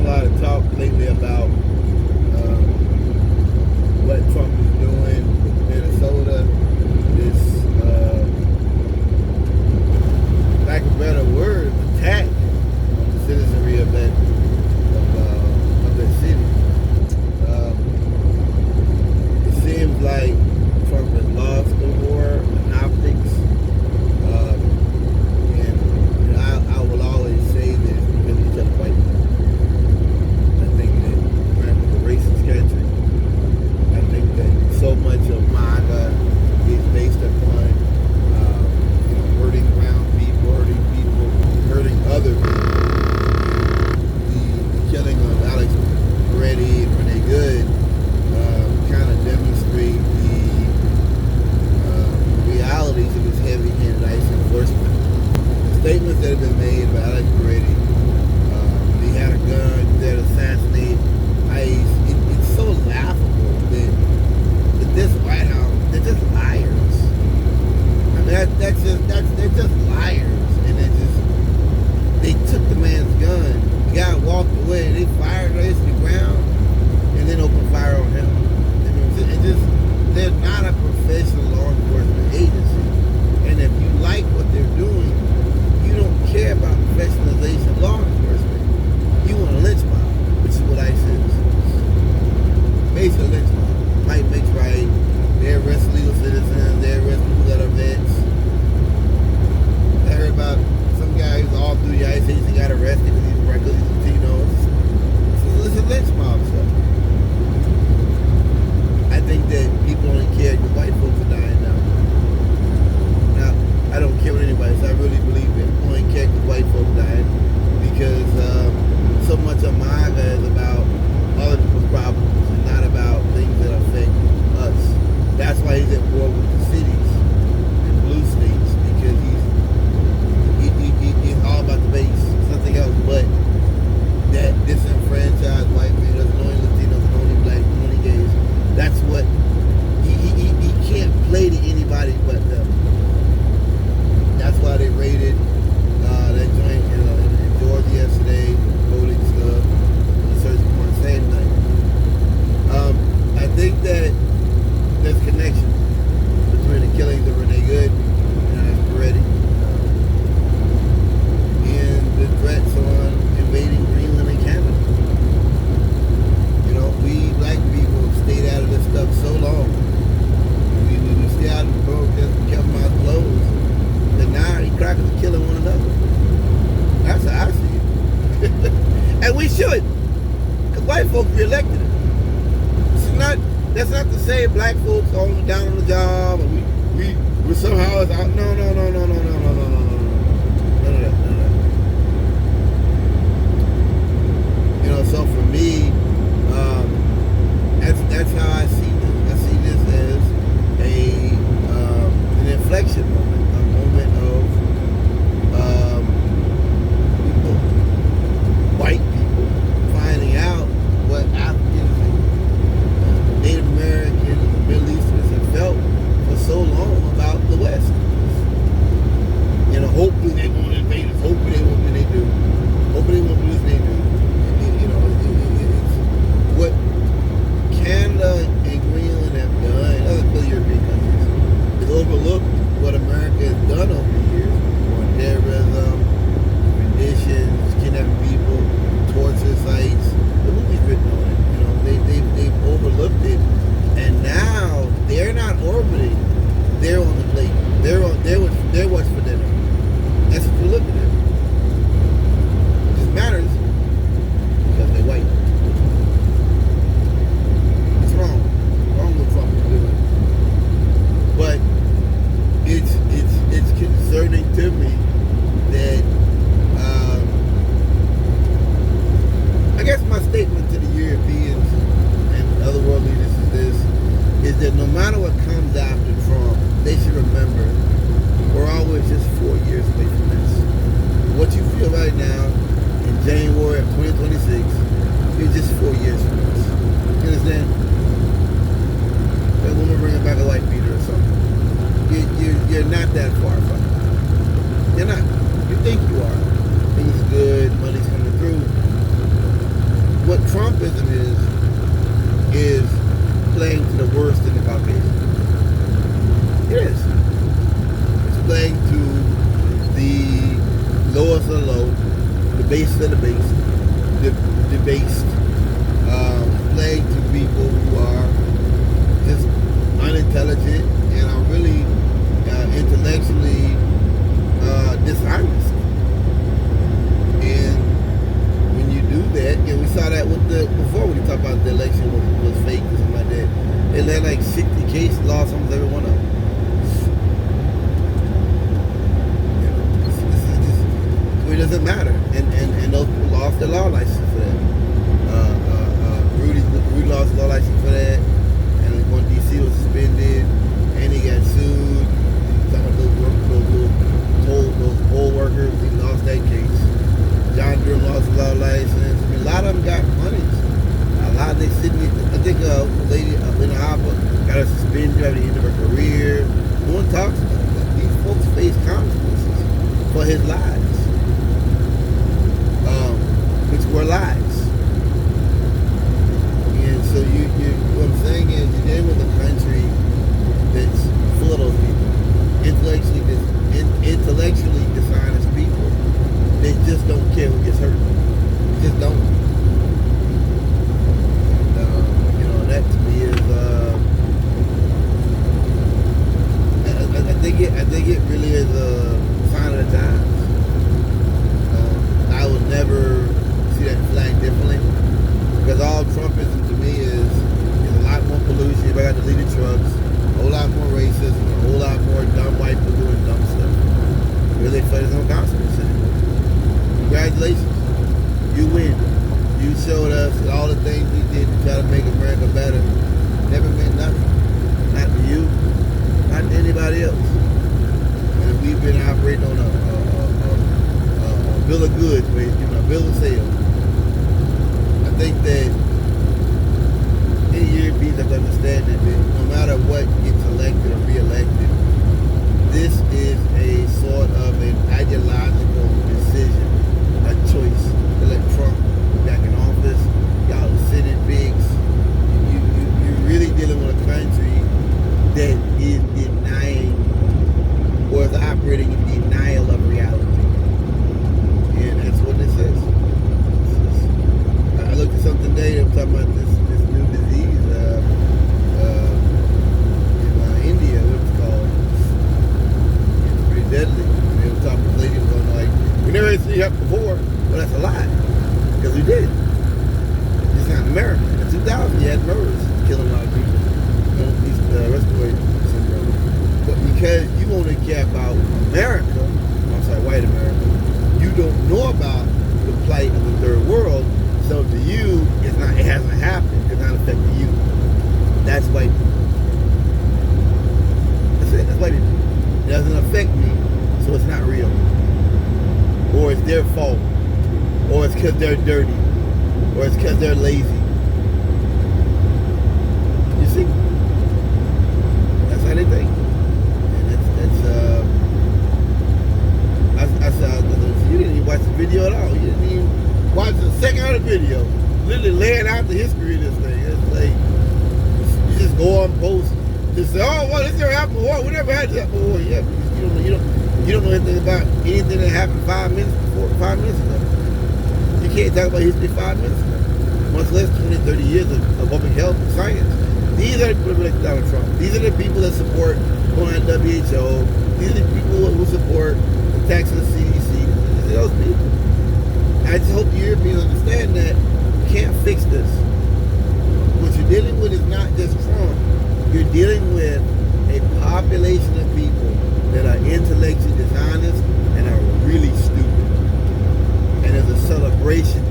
lot of talk lately about what Trump is doing with Minnesota. This, lack of a better word, attack on the citizenry of that city. It seems like Trump has lost the war in optics. And I will always say this because he's a white man. I think that America's a racist country. I think that so much of MAGA is based upon hurting brown people, hurting other people. The killing of Alex Moretti and Renee Good kind of demonstrate the realities of his heavy-handed ICE enforcement. The statements that have been made by Alex Moretti, he had a gun that assassinated ICE. It's so laughable that this White House, they're just liars. I mean, they're just liars, and they took the man's gun. The guy walked away. They fired right to the ground, and then opened fire on him. I mean, they're not a professional law enforcement agency, and if you like what they're doing, you don't care about professionalization of law enforcement. You want a lynch mob, which is what ICE is. Basically, a lynch mob. Might makes right. They arrest legal citizens. They arrest people that are vets. I heard about some guy who's all through the ICE agency got arrested because he's regular Latinos. So it's a lynch mob stuff. I think that people only care because white folks are dying now. Now, I don't care what anybody says. I really believe that people only care because white folks dying because so much of MAGA is about other people's problems and not about things that affect us. That's why he's at war with the cities and blue states because he's all about the base. It's nothing else but that disenfranchised white man doesn't know any Latinos, doesn't know any blacks, doesn't know any gays. That's what he can't play to anybody but them. That's why they raided that joint in Georgia yesterday, voting stuff, the search warrant, same thing. I think that there's a connection between the killings of Renee Good and Alex Moretti and the threats on invading Greenland and Canada. You know, we black people have stayed out of this stuff so long. We stay out of the boat, just kept our mouth closed. And now these crackers are killing one another. That's how I see it. And we should. Because white folks re-elected it. That's not to say black folks are only down on the job and we somehow is out. No. None of that. You know, so for me, that's how I see this. I see this as an inflection moment, a moment of people, white people, finding out what Africans, Native Americans, Middle Easterns have felt for so long about the West. You know, hopefully they won't invade us. Hopefully they won't do what they do. Hopefully they won't do what they do. You know, it's what Canada and Greenland have done, other European countries, is overlooked what America has done over the years on terrorism, renditions, kidnapping people, torture sites. The movie's written on it. You know, they've overlooked it, and now they're not orbiting. They're on the plate. They're what's for dinner. That's what you look at them. It just matters because they're white. It's wrong. Wrong with Trump doing. But it's concerning to me that I guess my statement to the Europeans and other world leaders is that no matter what comes after Trump, they should remember we're always just 4 years away from this. What you feel right now in January of 2026 is just 4 years from this. You understand? That woman bringing back a light beater or something. You're not that far from it. You're not. You think you are. Things good, money's coming through. based of the base, debased, playing to people who are just unintelligent and are really intellectually dishonest. And when you do that, we saw that with before when you talk about the election was fake or something like that. They let like 60 cases, lost almost every one of them. It doesn't matter, and those people lost their law license for that. Rudy lost his law license for that, and when DC was suspended, and he got sued. Some of those poll workers, he lost that case. John Durham lost his law license. I mean, a lot of them got punished. A lot of they sitting. I think a lady in Hopper got her suspended at the end of her career. No one talks about that. These folks face consequences for his lies. Which were lies. And so what I'm saying is you're dealing with a country that's full of those people. Intellectually dishonest people. They just don't care who gets hurt. They just don't. And that to me is I think it really is a sign of the times. I would never see that flag differently, because all Trumpism to me is a lot more pollution. If I got deleted trucks, a whole lot more racism, a whole lot more dumb white people doing dumb stuff. Really, there's no consequence anymore. Congratulations, you win. You showed us that all the things we did to try to make America better never meant nothing. Not to you, not to anybody else. And we've been operating on a bill of goods, a bill of sale. I think that any Europeans have to understand that no matter what gets elected or re-elected, this is a sort of an ideological decision, a choice to let Trump back in office. Y'all are sitting pigs. You're really dealing with a country that is denying or is operating in denial of reality. And that's what this is. I looked at something today. I'm talking about this new disease in India. What it's called? It's pretty deadly. They were talking to ladies going like, "We never had seen that before." Well, that's a lie, because we did. It's not in America. In 2000, you had murders killing a lot of people. These respiratory syndrome. But because you only care about America, I'm sorry, white America, you don't know about the plight of the third world, so to you, it hasn't happened, it's not affecting you. That's white people. That's it, that's white people. It doesn't affect me, so it's not real. Or it's their fault. Or it's because they're dirty. Or it's because they're lazy. You see? That's how they think. You didn't even watch the video at all. You didn't even watch the second of the video. Literally laying out the history of this thing. It's like, you just go on post, just say, "Oh, well, this never happened before. We never had this happen before." Yeah, you don't know anything about anything that happened 5 minutes ago. You can't talk about history 5 minutes ago. Much less 20, 30 years of public health and science. These are the people that elect Donald Trump. These are the people that support going to WHO. These are the people who support the tax of the CDC. These are those people. I just hope the Europeans understand that you can't fix this. What you're dealing with is not just Trump. You're dealing with a population of people that are intellectually dishonest and are really stupid. And there's a celebration